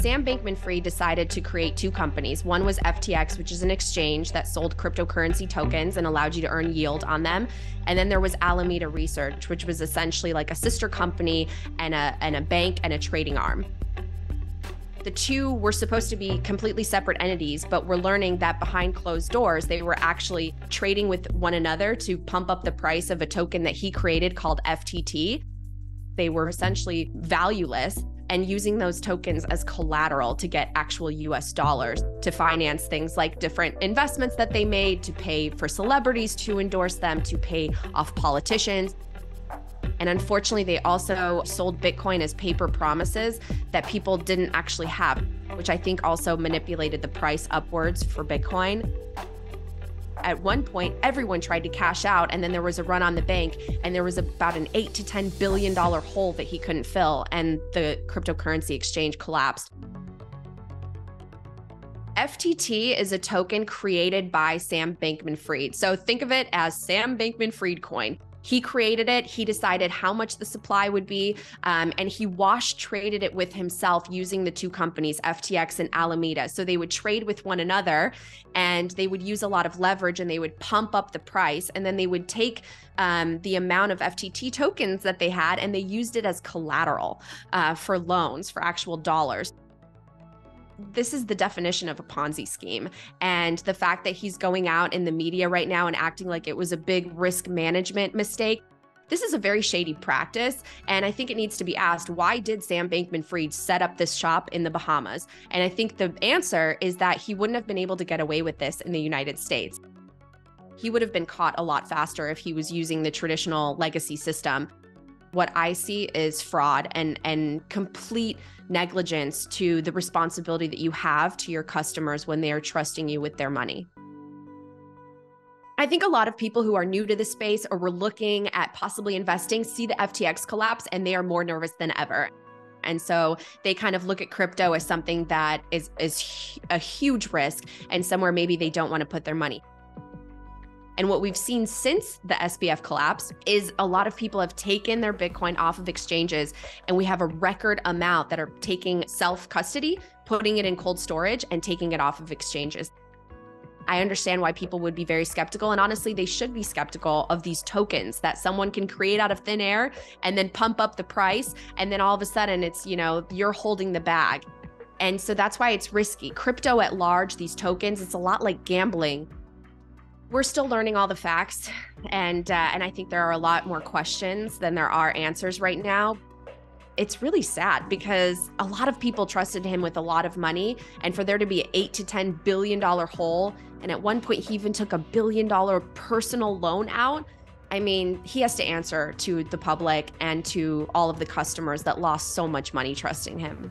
Sam Bankman-Fried decided to create two companies. One was FTX, which is an exchange that sold cryptocurrency tokens and allowed you to earn yield on them. And then there was Alameda Research, which was essentially like a sister company and a bank and a trading arm. The two were supposed to be completely separate entities, but we're learning that behind closed doors, they were actually trading with one another to pump up the price of a token that he created called FTT. They were essentially valueless and using those tokens as collateral to get actual US dollars to finance things like different investments that they made, to pay for celebrities to endorse them, to pay off politicians. And unfortunately, they also sold Bitcoin as paper promises that people didn't actually have, which I think also manipulated the price upwards for Bitcoin. At one point, everyone tried to cash out, and then there was a run on the bank, and there was about an $8 to $10 billion hole that he couldn't fill, and the cryptocurrency exchange collapsed. FTT is a token created by Sam Bankman-Fried. So think of it as Sam Bankman-Fried coin. He created it. He decided how much the supply would be, and he traded it with himself using the two companies, FTX and Alameda. So they would trade with one another, and they would use a lot of leverage, and they would pump up the price, and then they would take the amount of FTT tokens that they had, and they used it as collateral for loans, for actual dollars. This is the definition of a Ponzi scheme. And the fact that he's going out in the media right now and acting like it was a big risk management mistake, this is a very shady practice. And I think it needs to be asked, why did Sam Bankman-Fried set up this shop in the Bahamas? And I think the answer is that he wouldn't have been able to get away with this in the United States. He would have been caught a lot faster if he was using the traditional legacy system. What I see is fraud and complete negligence to the responsibility that you have to your customers when they are trusting you with their money. I think a lot of people who are new to this space or were looking at possibly investing see the FTX collapse and they are more nervous than ever. And so they kind of look at crypto as something that is a huge risk and somewhere maybe they don't want to put their money. And what we've seen since the SBF collapse is a lot of people have taken their Bitcoin off of exchanges, and we have a record amount that are taking self-custody, putting it in cold storage, and taking it off of exchanges. I understand why people would be very skeptical, and honestly, they should be skeptical of these tokens that someone can create out of thin air and then pump up the price, and then all of a sudden it's, you're holding the bag. And so that's why it's risky. Crypto at large, these tokens, it's a lot like gambling. We're still learning all the facts, and I think there are a lot more questions than there are answers right now. It's really sad because a lot of people trusted him with a lot of money, and for there to be an $8 to $10 billion hole, and at one point he even took $1 billion personal loan out. I mean, he has to answer to the public and to all of the customers that lost so much money trusting him.